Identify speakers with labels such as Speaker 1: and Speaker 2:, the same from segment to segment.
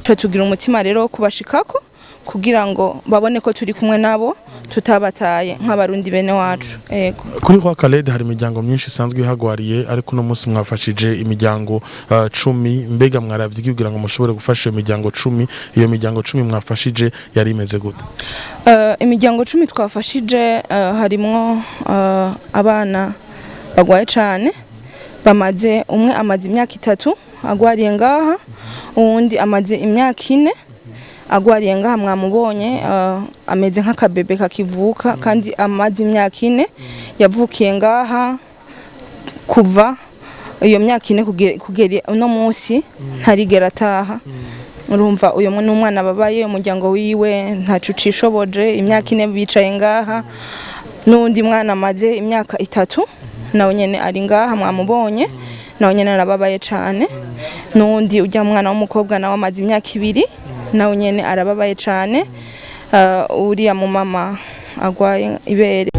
Speaker 1: cyo tugira umutima rero kubashikako kugira ngo babone ko turi kumwe nabo tutabataye nk'abarundi bene wacu. Yego
Speaker 2: kuri kwa Khaled hari imiryango myinshi isanzwe ihagwariye ariko no munsi mwafashije imiryango 10 mbega mwaravye kugira ngo mushobore gufasha imiryango 10 iyo miryango 10 mwafashije yari imeze gute?
Speaker 1: Imiryango 10 twafashije harimo abana bagwaye cyane bamaze umwe amaze imyaka 3 agwariye ngaha uwundi amaze imyaka 4 agwariye ngaha mwamubonye ameze nk'akabebe kakivuka kandi amaze imyaka 4 yavukiye ngaha kuva iyo myaka 4 kugera uno munsi ntarigera ataha. Urumva uyo n'umwana babaye umuryango wiwe ntacucishoboje imyaka 4 bicaye ngaha n'undi mwana amaze imyaka 3 nawe nyene ari ngaha mwamubonye nawe nyene arababaye cyane n'undi ujya mwana w'umukobwa nawe amaze imyaka 2 nawe nyene arababaye cyane uriya mu mama agwaye ibere.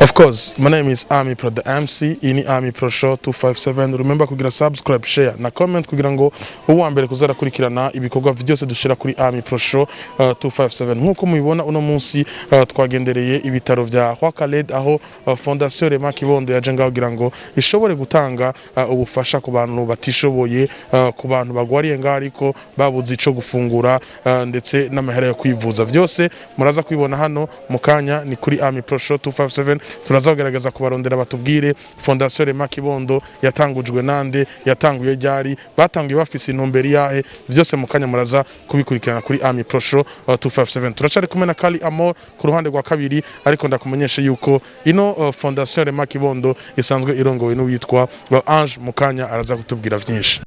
Speaker 2: Of course, my name is Amipro the MC, ini Amipro Show257. Remember kugira subscribe, share na comment kugira ngo uwa mbere kuzara kurikirana ibikorwa byose dushira kuri Amipro Show257. Nkuko mubibona uno munsi twagendereye ibitaro vya Khaled aho Fondation Rema Kibondo yaje ngaho kugira ngo ishobore gutanga ubufasha ku bantu batishoboye, ku bantu bagwariye ngaho ariko babuze ico gufungura ndetse n'amahera yo kwivuza. Byose muraza kwibona hano mukanya ni kuri Amipro Show257. Turazagerageza kubarondera batubwire Fondation Rema Kibondo yatangujwe nande, yatanguye ryari, batanguye bafise intumbero yahe, byose mukanya muraza kubikurikirana kuri Amipro Show257. Turacari kumwe na Kali Amor ku ruhande rwa kabiri ariko ndakumenyesha yuko ino Fondation Rema Kibondo isanzwe irongowe n'uwitwa Ange. Mukanya araza kutubwira byinshi.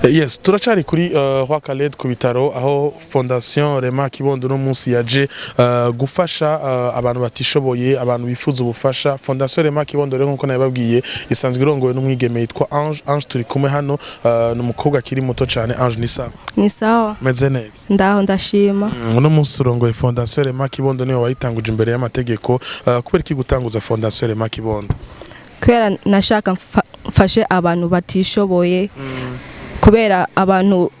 Speaker 2: Yes, turacari kuri Khaled ku bitaro aho Fondation Rema Kibondo no munsi yaje gufasha abantu batishoboye, abantu bifuza ubufasha. Fondation Rema Kibondo rero nkuko nababwiye isanzwe irongowe n'umwigeme yitwa Ange. Ange turi kumwe hano n'umukobwa kiri muto cyane. Ange ni sawa?
Speaker 1: Ni sawa.
Speaker 2: Meze neza?
Speaker 1: Ndaho ndashima.
Speaker 2: Uno munsi urongoye Fondation Rema Kibondo niwe wayitanguje imbere y'amategeko. Kubera iki gutanguza Fondation Rema Kibondo?
Speaker 1: Kubera nashaka mfashe abantu batishoboye. Kubera abantu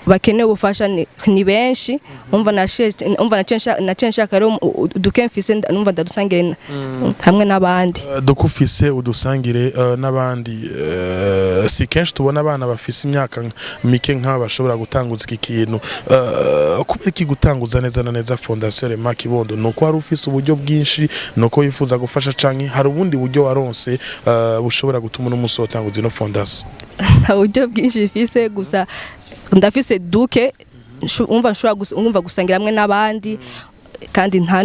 Speaker 1: bakeneye ubufasha ni benshi umva nacensha rero duke mfise numva ndadusangire hamwe n'abandi
Speaker 2: dukufise udusangire n'abandi si kenshi tubona abana bafise imyaka mike nk'aba bashobora gutanguza iki kintu kubera iki gutanguza neza na neza Fondation Rema Kibondo nuko hari ufise uburyo bwinshi nuko yifuza gufasha canke hari ubundi buryo waronse bushobora gutuma n'umunsi wotanguza ino fondation
Speaker 1: nta buryo bwinshi bifise gusa ndafise duke umva gusangira hamwe n'abandi kandi nta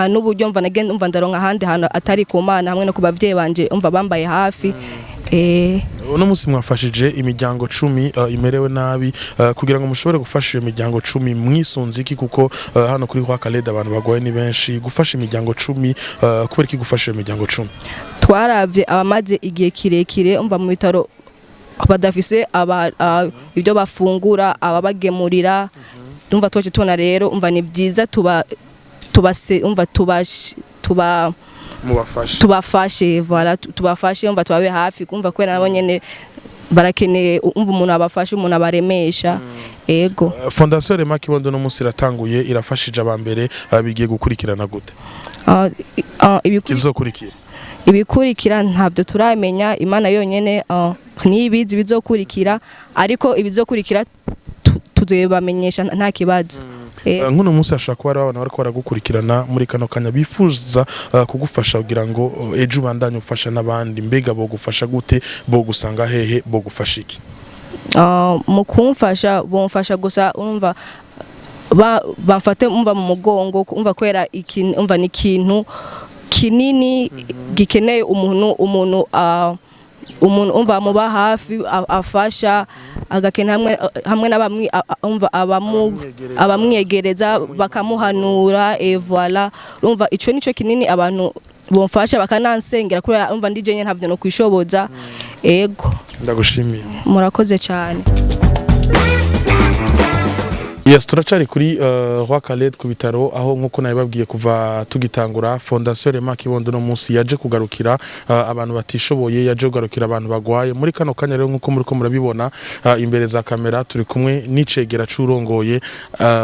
Speaker 1: n'uburyo mva nagenda umva ndaronka ahandi hantu atari ku Mana hamwe no ku bavyeyi banje umva bambaye hafi
Speaker 2: uno munsi mwafashije imiryango 10 imerewe nabi kugira ngo mushobore gufasha iyo miryango 10 mwisunze iki kuko hano kuri Khaled abantu bagwaye ni benshi gufasha imiryango 10 kubera iki gufasha iyo miryango 10
Speaker 1: twaravye abamaze igihe kirekire umva mu bitaro badafise ibyo bafungura ababagemurira umva twaje tubona rero umva ni byiza tubafashe voilà tubafashe umva tubabe hafi kumva kwera nabo nyene barakeneye umva umuntu abafashe umuntu abaremesha ego
Speaker 2: Fondation Rema Kibondo no munsi iratanguye irafashije abambere bigiye gukurikirana gute ibikurikira ntabyo turamenya Imana yonyene nibizi bizokurikira ariko ibizokurikira tuzebamenyesha nta kibazo nkuno munsi ashaka kuba ari abantu bariko baragukurikirana muri kano kanya bifuza kugufasha kugira ngo ejo bandanye ufasha n'abandi mbega bo gufasha gute bo gusanga hehe bo gufasha iki
Speaker 1: mu kumfasha bomfasha gusa umva bamfate umva mu mugongo umva kwera umva ni ikintu kinini gikeneye umuntu umva muba hafi afasha agakena hamwe n'abamwe umva abamwegereza bakamuhanura voilà umva ico nico kinini abantu bomfasha bakanansengera kuri umva ndije nye ntavyo no kwishoboza ego
Speaker 2: ndagushimiye
Speaker 1: murakoze cyane
Speaker 2: Yes, turacari kuri Khaled ku bitaro aho nkuko nabibabwiye kuva tugitangura Fondation Rema Kibondo no munsi yaje kugarukira abantu batishoboye yaje kugarukira abantu bagwaye muri kano kanya rero nkuko muri ko murabibona imbere za kamera turi kumwe n'icegera curongoye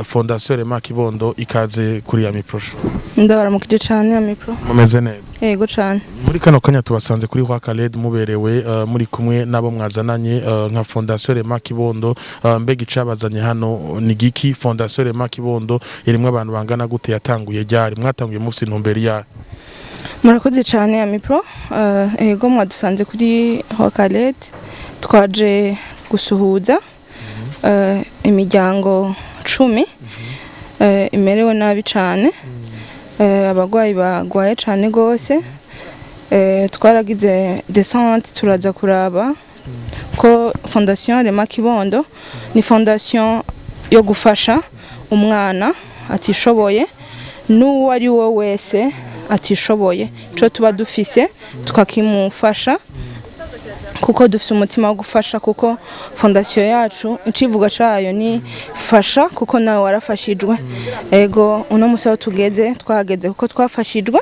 Speaker 2: Fondation Rema Kibondo ikaze kuri Amipro Show.
Speaker 1: Ndabaramukije cyane Amipro.
Speaker 2: Mumeze neza.
Speaker 1: Yego cyane.
Speaker 2: Muri kano kanya tubasanze kuri Khaled muberewe muri kumwe nabo mwazananye nka Fondation Rema Kibondo mbega icabazanye hano ni iki Fondation Rema Kibondo irimwe abantu bangana gute yatanguye ryari mwatanguye munsi ntumbere ya
Speaker 1: murakoze cyane Amipro ego mwadusanze kuri Khaled twaje gusuhuza imiryango 10 imerewe nabi cyane abagwayi bagwaye cyane gose twaragize descente turaza kuraba ko Fondation Rema Kibondo ni fondation yo gufasha umwana atishoboye n'uwo ari wo wese atishoboye cyo tuba dufise tukakimufasha kuko dufise umutima wo gufasha kuko fondation yacu icivuga cayo ni fasha kuko nawe warafashijwe ego uno musaho tugeze twahageze kuko twafashijwe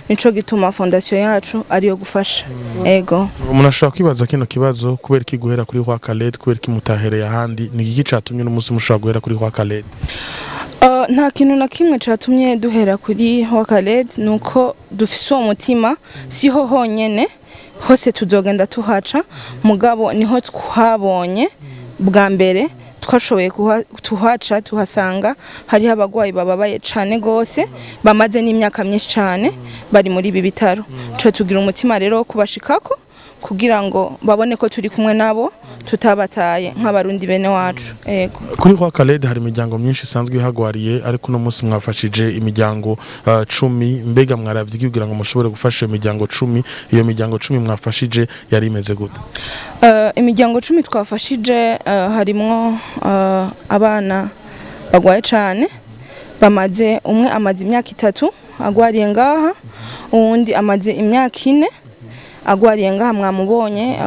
Speaker 1: nico gituma fondation yacu ariyo gufasha ego
Speaker 2: umuntu ashaka kwibaza kino kibazo kubera ki guhera kuri Khaled kubera ki mutahereye ahandi ni iki catumye n'umunsi mushaka guhera kuri Khaled
Speaker 1: nta kintu na kimwe catumye duhera kuri Khaled nuko dufise uwo mutima siho honyene hose tuzogenda tuhaca mugabo niho twabonye bwa mbere twashoboye tuhaca tuhasanga hari abagwayi bababaye cyane gose bamaze n'imyaka myinshi cyane bari muri ibi bitaro cyo tugira umutima rero wo kubashikako kugira ngo babone ko turi kumwe nabo tutabataye nk'abarundi bene wacu ego
Speaker 2: kuri Khaled hari imiryango myinshi isanzwe ihagwariye ariko no munsi mwafashije imiryango 10 mbega mwaravye kugira ngo mushobore gufasha imiryango 10 iyo miryango 10 mwafashije yari imeze gute
Speaker 1: imiryango 10 twafashije harimwo abana bagwaye cyane bamaze umwe amaze imyaka 3 agwariye ngaha uwundi amaze imyaka 4 agwariye ngaha mwamubonye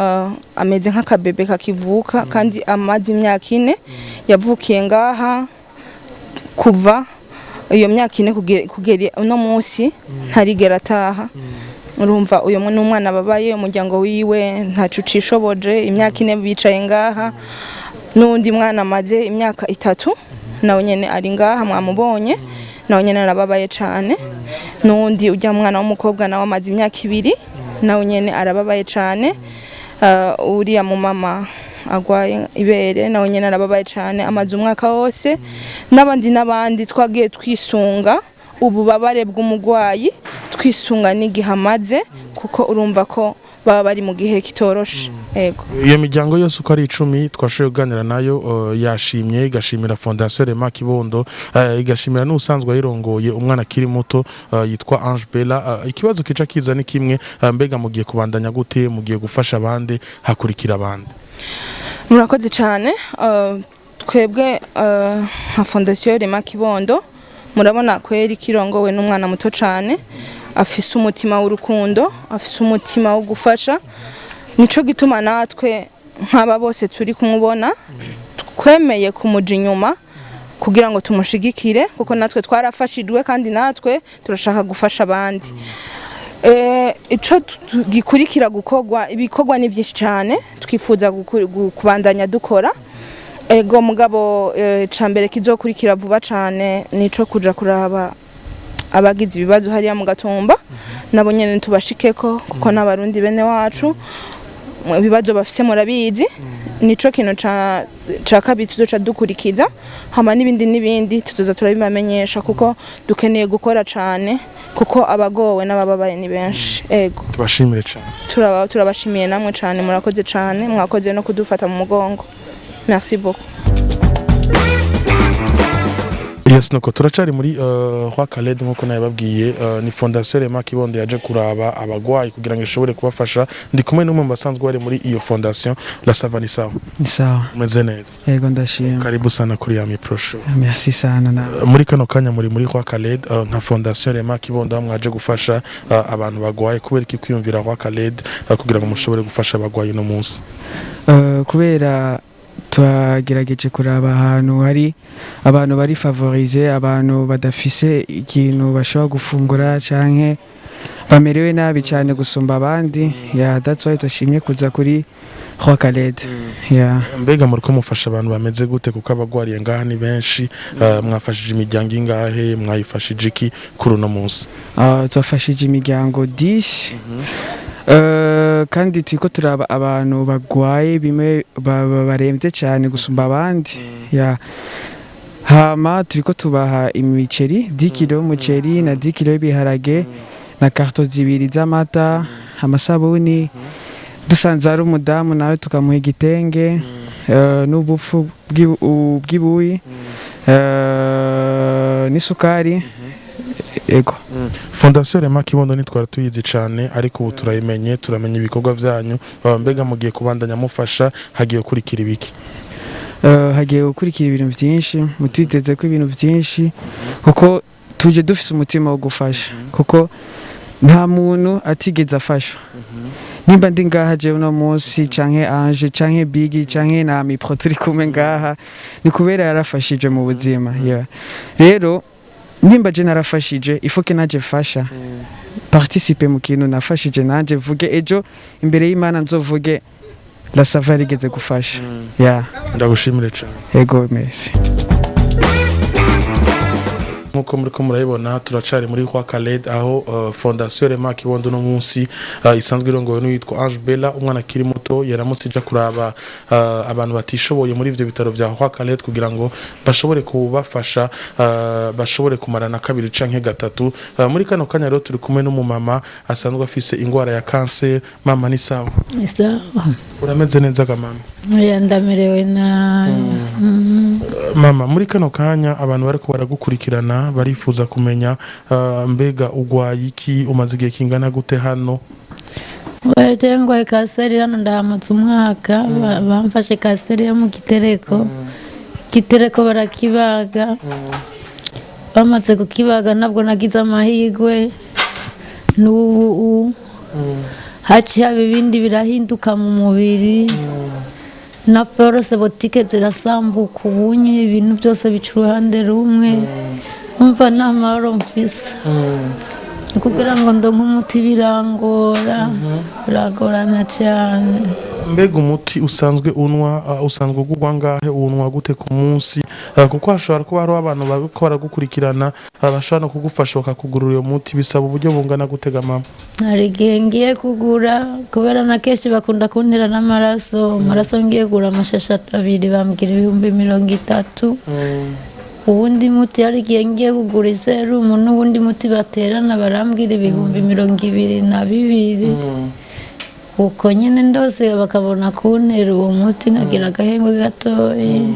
Speaker 1: ameze nk'akabebe kakivuka kandi amaze imyaka 4 yavukiye ngaha kuva iyo myaka 4 kugera uno munsi ntarigera ataha urumva uyo n'umwana babaye umuryango wiwe ntacu cishoboje imyaka 4 bicaye ngaha n'undi mwana amaze imyaka 3 nawe nyene ari ngaha mwamubonye nawe nyene arababaye cyane n'undi ujya mwana w'umukobwa nawe amaze imyaka 2 nawe nyene arababaye cyane uriya mu mama agwaye ibere nawe nyene arababaye cyane amaze umwaka wose n'abandi twagiye twisunga ububabare bw'umugwayi twisunga n'igihamaze kuko urumva ko baba bari mu gihe kitoroshe yego
Speaker 2: iyo miryango yose uko ari 10 twashoboye kuganira nayo yashimye igashimira Fondation Rema Kibondo igashimira n'usanzwe ayirongoye umwana kiri muto yitwa Ange Bella ikibazo kica kiza ni kimwe mbega mugiye kubandanya gute mugiye gufasha abandi hakurikira abandi
Speaker 1: murakoze cyane twebwe nka Fondation Rema Kibondo murabona kweri kirongowe n'umwana muto cyane afise umutima w'urukundo afise umutima wo gufasha nico gituma natwe nk'aba bose turi kumubona twemeye kumuja inyuma kugira ngo tumushigikire kuko natwe twarafashijwe kandi natwe turashaka gufasha abandi ico gikurikira gukorwa ibikorwa ni byinshi cyane twifuza kubandanya dukora ego mugabo cambere kizokurikira vuba cyane nico kuja kuraba abagize ibibazo hariya mu gatumba nabo nyene tubashikeko kuko n'abarundi bene wacu ibibazo bafise murabizi nico kintu ca kabiri tuzoca dukurikiza hama n'ibindi tuzoza turabimamenyesha kuko dukeneye gukora cane kuko abagowe n'abababaye ni benshi ego
Speaker 2: tubashimire cyane
Speaker 1: turabashimiye namwe cane murakoze cane mwakoze no kudufata mu mugongo merci beaucoup.
Speaker 2: Yes, nuko turacari muri Khaled nkuko nababwiye ni Fondation Rema Kibondo yaje kuraba abagwayi kugira ngo ishobore kubafasha ndi kumwe n'umwe mu basanzwe bari muri iyo Fondation la Savani sawa.
Speaker 3: Ni sawa.
Speaker 2: Meze neza.
Speaker 3: Yego ndashima.
Speaker 2: Karibu sana kuri Amipro Show.
Speaker 3: Merci sana na.
Speaker 2: Muri kano kanya muri Khaled nka Fondation Rema Kibondo mwaje gufasha abantu bagwaye kubera iki kwiyumvira Khaled kugira ngo mushobore gufasha abagwayi no munsi.
Speaker 3: Kubera twagerageje kuraba ahantu hari abantu bari favorize abantu badafise ikintu bashobora gufungura canke bamerewe nabi cyane gusumba abandi that's why twashimye kuza kuri Khaled
Speaker 2: mbega muri ko mufasha abantu bameze gute kuko abagwariye ngaha ni benshi mwafashije imiryango ingahe mwayifashije iki kuri uno munsi
Speaker 3: twafashije imiryango 10 kandi turiko turaba abantu bagwaye bimwe baremvye cyane gusumba abandi hama turiko tubaha imiceri 10 kilo y'umuceri na 10 kilo y'ibiharage na karto 2 z'amata amasabuni dusanze ari umudamu nawe tukamuha igitenge n'ubufu bw'ibuyi n'isukari ego
Speaker 2: Fondation Rema Kibondo nitwara tuyizi cyane ariko ubu turayimenye turamenya ibikorwa byanyu mbega mugiye kubandanya mufasha hagiye kurikira ibiki
Speaker 3: hagiye gukurikira ibintu byinshi mutiteze ko ibintu byinshi kuko tuje dufise umutima wo gufasha kuko nta muntu atigeze afasha nimba ndi ngaha je uno munsi canke Ange canke Bigi canke na Amipro turi kumwe ngaha ni kubera yarafashije mu buzima rero nimba je narafashije ifoke naje fasha participer mu kintu nafashije naje vuge ejo imbere y'Imana nzovuge la savari igeze gufasha
Speaker 2: ndagushimire cyane
Speaker 3: yego merci
Speaker 2: nkuko muri ko murayibona turacari muri Khaled aho Fondation Rema Kibondo no munsi isanzwe irongowe n'uwitwa Ange Bella umwana kiri muto yaramutse ija kuraba abantu batishoboye muri ivyo bitaro vya Khaled kugira ngo bashobore kubafasha bashobore kumarana kabiri canke gatatu muri kano kanya rero turi kumwe n'umumama asanzwe afise ingwara ya cancer mama ni sawa urameze neza ga mama
Speaker 4: ndamerewe na
Speaker 2: mama muri kano kanya abantu bariko baragukurikirana barifuza kumenya mbega ugwaye iki umaze igihe kingana gute hano
Speaker 4: weje ngwaye kaseri hano ndahamutse umwaka bamfashe kaseri yo mu gitereko barakibaga bamaze kukibaga nabwo nagize amahirwe n'ubu haciye ibindi birahinduka mu mubiri na force botike zirasambuka ubunye ibintu byose bica uruhande rumwe umva nta mahoro mfise kugira ngo ndonke umuti biragorana cyane.
Speaker 2: Mbega umuti usanzwe usanzwe ugurwa ngahe unwa gute ku munsi kuko hashobora kuba hari abantu babikora gukurikirana abashaka no kugufasha bakakugurura uyo muti bisaba uburyo bungana gutega mama?
Speaker 4: Hari igihe ngiye kugura kubera na kenshi bakunda kuntera n'amaraso ngiye kugura amashashi 2 bambwira 30,000. Ubundi muti hari igihe ngiye kugura serumu n'ubundi muti baterana barambwira 22,000. Uko nyine ndose bakabona kuntera uwo muti nkagira agahengwe gatoyi.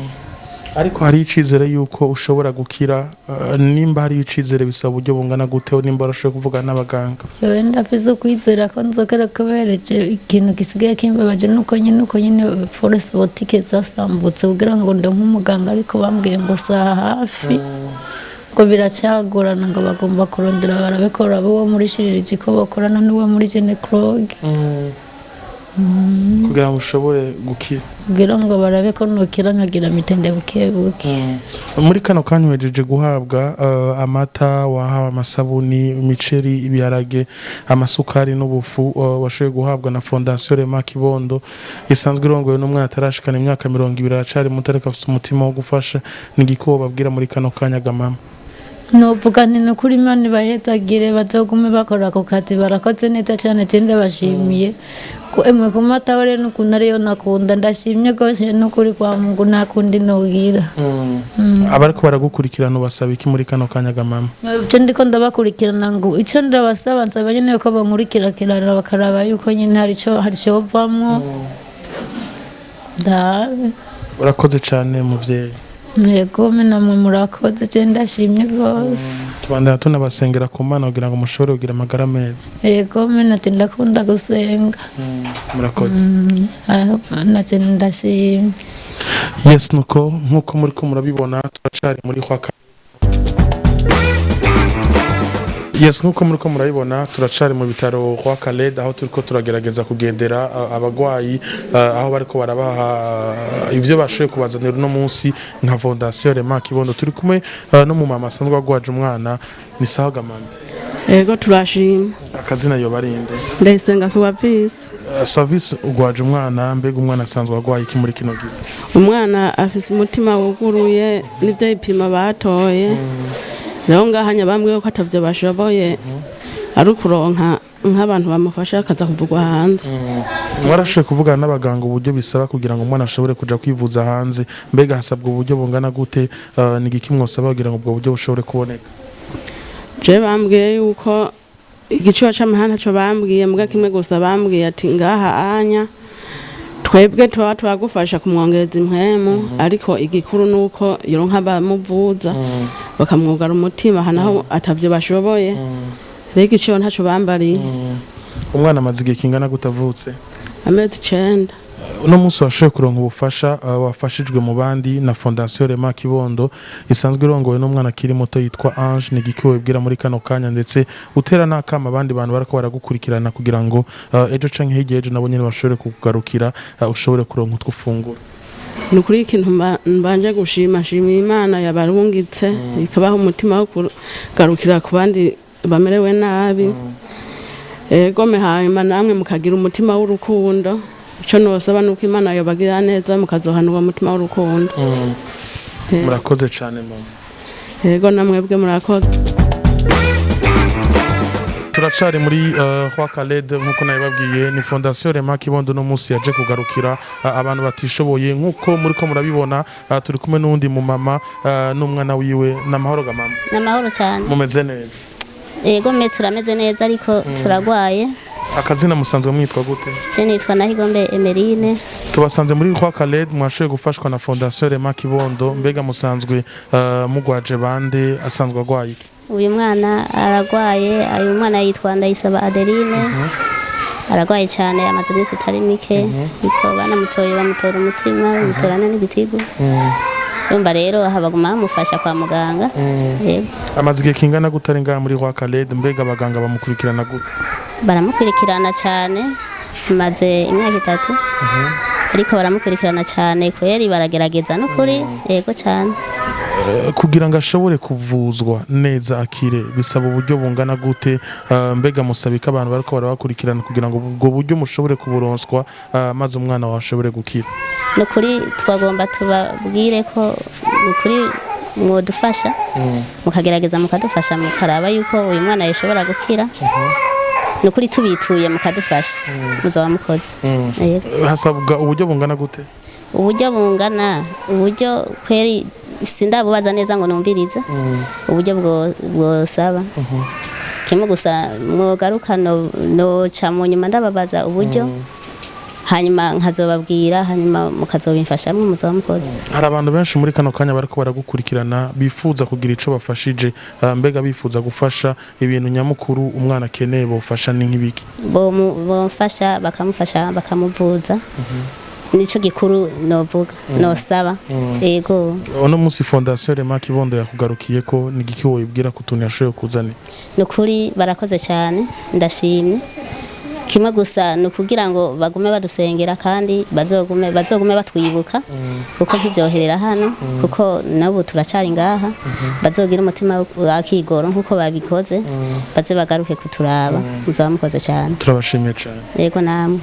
Speaker 2: Ariko hari icizere yuko ushobora gukira nimba hari icizere bisaba uburyo bungana gute nimba urashobora kuvuga n'abaganga?
Speaker 4: Yewe ndafise kwizera ko nzokera kubereje ikintu gisigaye kimbabaje nuko nyine force boutique zasambutse kugira ngo ndo nk'umuganga ariko bambwiye ngo saha hafi ko biracagorana ngo bagomba kurondera barabekora bo muri shiririje ko bakorana n'uwo muri gynecologue
Speaker 2: kugira ngo ushobore gukira,
Speaker 4: kugira ngo barabe ko nokira nkagira mitende bukebuke.
Speaker 2: Muri kano kanya wejeje guhabwa amata, wahawe amasabuni, imiceri, ibiharage, amasukari n'ubufu washoboye guhabwa na Fondation Rema Kibondo isanzwe irongoye n'umwana atarashikana imyaka 20 aracari muto ariko afite umutima wo gufasha. Nigiko babwira muri kano kanya gamama?
Speaker 4: Novuga ni kuri Imana bahetagire batagume bakora ko kati barakoze neza cyane cyende bashimiye ko emwe ku mata ore n'ukuntu ariyo nakunda ndashimye gose n'ukuri kwa Mungu nakundi nogira.
Speaker 2: Abariko baragukurikirana ubasaba iki muri kano kanya gamama?
Speaker 4: Byo ndiko ndabakurikirana ngo ico ndabasaba nsaba nyene ko bankurikira kirana bakaraba yuko nyine hari cyo bavamwo.
Speaker 2: Urakoze cyane muvyeyi.
Speaker 4: Yego namwe murakoze cyane ndashimye gose.
Speaker 2: Tubandana tunabasengera ku Mana kugira ngo mushobore kugira amagara meza.
Speaker 4: Yego ati ndakunda gusenga.
Speaker 2: Murakoze.
Speaker 4: Naje ndashimye.
Speaker 2: Yes nuko nkuko muri ko murabibona turacari muri kwaka. Yes nuko muri ko murabibona turacari mu bitaro kwa Khaled aho turiko turagerageza kugendera abagwayi aho bariko barabaha ivyo bashoye kubazanira no munsi nka Fondation Rema Kibondo turi kumwe no mu mama asanzwe agwaje umwana ni sawa gamama.
Speaker 5: Ego turashimye.
Speaker 2: Akazina yo barinde.
Speaker 5: Ndayisenga Service.
Speaker 2: Service ugwaje umwana mbega umwana asanzwe agwaye iki muri kino gihe?
Speaker 5: Umwana afise umutima wuguruye nivyo ipima batoye. Rero ngahanya bambwiye ko atavyo bashoboye ari kuronka nk'abantu bamufasha akaza kuvugwa hanze.
Speaker 2: Mwarashoboye kuvugana n'abaganga uburyo bisaba kugira ngo umwana ashobore kuja kwivuza hanze mbega hasabwa uburyo bungana gute nigiki mwosaba kugira ngo ubwo buryo bushobore kuboneka?
Speaker 5: Je bambwiye yuko igiciro c'amahana cyo bambwiye mbwa kimwe gusa bambwiye ati ngaha anya twebwe twagufasha kumwongereza impwemu ariko igikuru nuko yoronka bamuvuza bakamwugara umutima hanaho atavyo bashoboye rero igiciro ntaco bambariye.
Speaker 2: Umwana amaze igihe kingana gutavutse?
Speaker 5: Amezi 9.
Speaker 2: Uno munsi washoboye kuronka ubufasha wafashijwe mu bandi na Fondation Rema Kibondo isanzwe irongoye n'umwana akiri muto yitwa Ange. Nigiki webwira muri kano kanya ndetse utera nakama abandi bantu barako baragukurikirana kugira ngo ejo canke hirya ejo nabo nyene bashobore kugarukira ushobore kuronka utwufungura?
Speaker 5: Nukuri ikintu mbanje gushima Imana yabarungitse ikabaho umutima wo kugarukira ku bandi bamerewe nabi. Ego hanyuma namwe mukagira umutima w'urukundo. Ico nosaba nuko Imana yobagira neza mukazohanura umutima w'urukundo.
Speaker 2: Murakoze cyane mama.
Speaker 5: Ego namwebwe murakoze.
Speaker 2: Turacari muri kwa Khaled nkuko nabibabwiye ni Fondation Rema Kibondo no munsi yaje kugarukira abantu batishoboye nkuko muri ko murabibona turi kumwe n'undi mu mama n'umwana wiwe. Namahoro ga mama?
Speaker 6: Namahoro cyane.
Speaker 2: Mumeze neza?
Speaker 6: Yego turameze neza ariko turagwaye.
Speaker 2: Akazina musanzwe mwitwa gute?
Speaker 6: Je nitwa Nahigombe Emerine.
Speaker 2: Tubasanze muri kwa Khaled mwashoye gufashwa na Fondation Rema Kibondo mbega musanzwe mugwaje bande asanzwe agwaye iki?
Speaker 6: Uyu mwana aragwaye, uyu mwana yitwa Ndayisaba Adeline. Aragwaye cyane amaze iminsi itari mike iko banamutoye bamutora umutima bamutorana n'igitigo. Yumva rero habaguma bamufasha kwa muganga. Yego.
Speaker 2: Amaze igihe kingana gutari ngaha muri kwa Khaled mbega abaganga bamukurikirana gute?
Speaker 6: Baramukurikirana cyane maze imyaka 3 ariko baramukurikirana cyane kweri baragerageza no kuri yego cyane.
Speaker 2: kugira ngo ashobore kuvuzwa neza akire bisaba uburyo bungana gute mbega musabika abantu bariko barabakurikirana kugira ngo ubwo buryo mushobore kuburonswa maze umwana wawe ashobore gukira
Speaker 6: nukuri twagomba tubabwire ko nukuri mwodufasha mukagerageza mukadufasha mukaraba yuko uyu mwana yashobora gukira nukuri tubituye mukadufasha muzaba mukoze
Speaker 2: hasabwa uburyo bungana gute
Speaker 6: uburyo bungana uburyo kweri sindabubaza neza ngo numvirize uburyo bwosaba kimwe gusa mwogaruka no ca mu nyuma ndababaza uburyo hanyuma nkazobabwira hanyuma mukazobimfasha muzaba mukoze
Speaker 2: hari abantu benshi muri kano kanya bariko baragukurikirana bifuza kugira ico bafashije mbega bifuza gufasha ibintu nyamukuru umwana akeneye bofasha ni nk'ibiki
Speaker 6: bomfasha bakamufasha bakamuvuza nico gikuru novuga nosaba yego
Speaker 2: ono munsi Fondation Rema Kibondo yakugarukiye ko nigiki woyibwira kutuntu yashoye kuzana
Speaker 6: nukuri barakoze cyane ndashimye kimwe gusa nukugira ngo bagume badusengera kandi bazogume batwibuka kuko ntibyoherera hano kuko nabo turacari ngaha bazogira umutima wakigoro nkuko babikoze baze bagaruke kuturaba muzaba mukoze cyane
Speaker 2: turabashimiye cyane
Speaker 6: yego namwe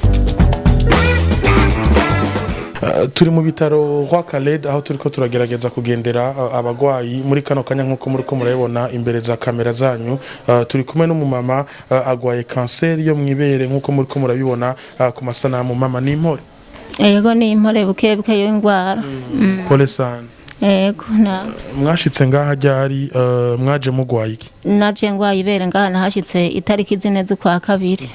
Speaker 2: turi mu bitaro kwa Khaled aho turiko turagerageza kugendera abagwayi muri kano kanya nkuko muri ko murabibona imbere za kamera zanyu turi kumwe n'umumama agwaye cancer yo mwibere nkuko muri ko murabibona ku masanamu mama ni impore
Speaker 4: yego ni impore bukebuke yo ngwara
Speaker 2: pole sana
Speaker 4: yego na
Speaker 2: mwashitse ngaha ryari mwaje mugwaye iki
Speaker 4: naje ngwaye ibere ngaha nahashitse itariki zine z'ukwa kabiri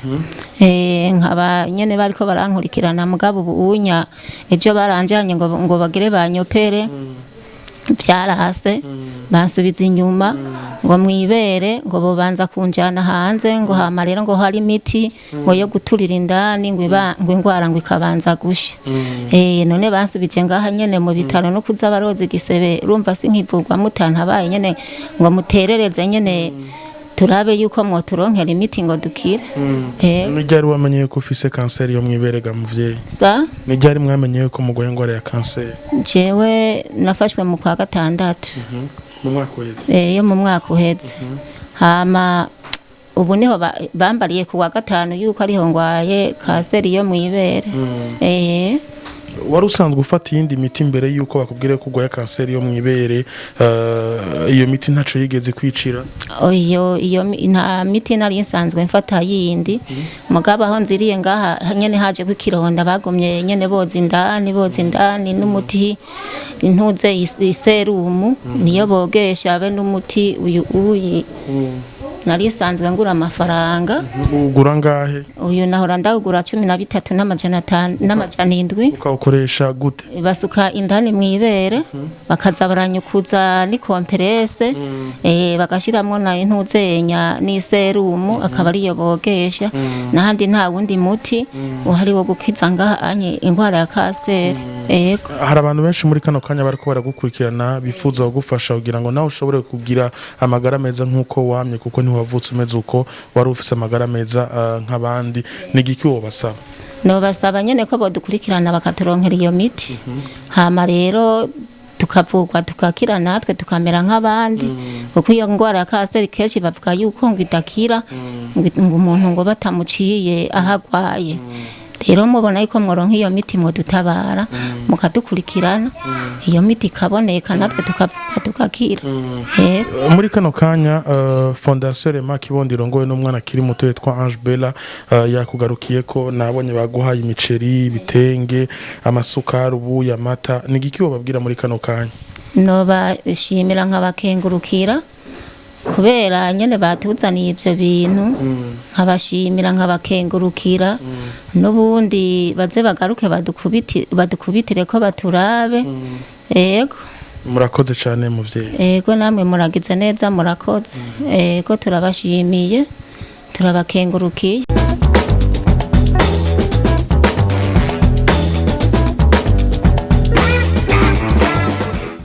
Speaker 4: nkaba nyene bariko barankurikirana mugabo ubunya ejo baranjanye ngo bagire banyopere byarahase bansubiza inyuma ngo mwibere ngo bobanza kunjana hanze ngo hama rero ngo hari imiti ngo yo guturira indani ngo ingwara ngo ikabanza gusha none bansubije ngaha nyene mu bitaro no kuza baroze gisebe urumva sinkivugwa mutantabaye nyene ngo muterereze nyene turabe yuko mwoturonkera imiti ngo dukire
Speaker 2: nijyari wamenye ko ufise cancer yo mwiberega muvyeyi
Speaker 4: sa
Speaker 2: nijyari mwamenye ko mugwaye ingwara ya cancer
Speaker 4: jewe nafashwe mu kwa gatandatu
Speaker 2: mu mwaka uheze
Speaker 4: yo mu mwaka uheze hama ubu niho bambariye ku wa gatanu yuko ariho ngwaye cancer yo mwibere
Speaker 2: wari usanzwe ufata iyindi miti mbere yuko bakubwire ko ugwaye cancer yo mwibere iyo miti ntaco yigeze kwicira
Speaker 4: iyo nta miti nari nsanzwe mfata yindi mugabo aho nziriye ngaha nyene haje kwikironda bagomye nyene boza indani n'umuti intuze iserumu niyo bogesha be n'umuti uyu nari sanzwe ngura amafaranga
Speaker 2: ugura ngahe
Speaker 4: uyu nahora ndagura 13 n'amajana 7
Speaker 2: ukawukoresha gute
Speaker 4: basuka indani mwibere bakaza baranyukuza ni kompresse bagashiramo na intuzenya ni serumu akaba ariyo bogesha nahandi nta wundi muti uhari wo gukiza ngaha anye ingwara ya cancer
Speaker 2: hari abantu benshi muri kano kanya bariko baragukurikirana bifuza kugufasha kugira ngo nawe ushobore kugira amagara meza nkuko wamye kuko wavutse umeze uko wari ufise amagara meza nk'abandi nigiki wobasaba
Speaker 4: no basaba nyene ko bodukurikirana bakaturonkera iyo miti hama rero tukavugwa tukakira natwe tukamera nk'abandi kuko iyo ngwara ya cancer kenshi bavuga yuko ngo idakira ngo umuntu ngo batamuciye ahagwaye rero mubona yuko mworonka iyo miti mwodutabara mukadukurikirana iyo miti ikaboneka natwe tukavugwa tukakira
Speaker 2: muri kano kanya Fondation Rema Kibondo irongowe n'umwana kiri muto yitwa Ange Bella yakugarukiye ko nabonye baguhaye imiceri bitenge amasukari ubuya amata nigiki wababwira muri kano kanya
Speaker 4: no bashimira nk'abakengurukira kubera nyene batuzaniye ivyo bintu nkabashimira nk'abakengurukira n'ubundi baze bagaruke badukubitire ko baturabe yego
Speaker 2: murakoze cyane muvyeyi
Speaker 4: yego namwe muragize neza murakoze yego turabashimiye turabakengurukiye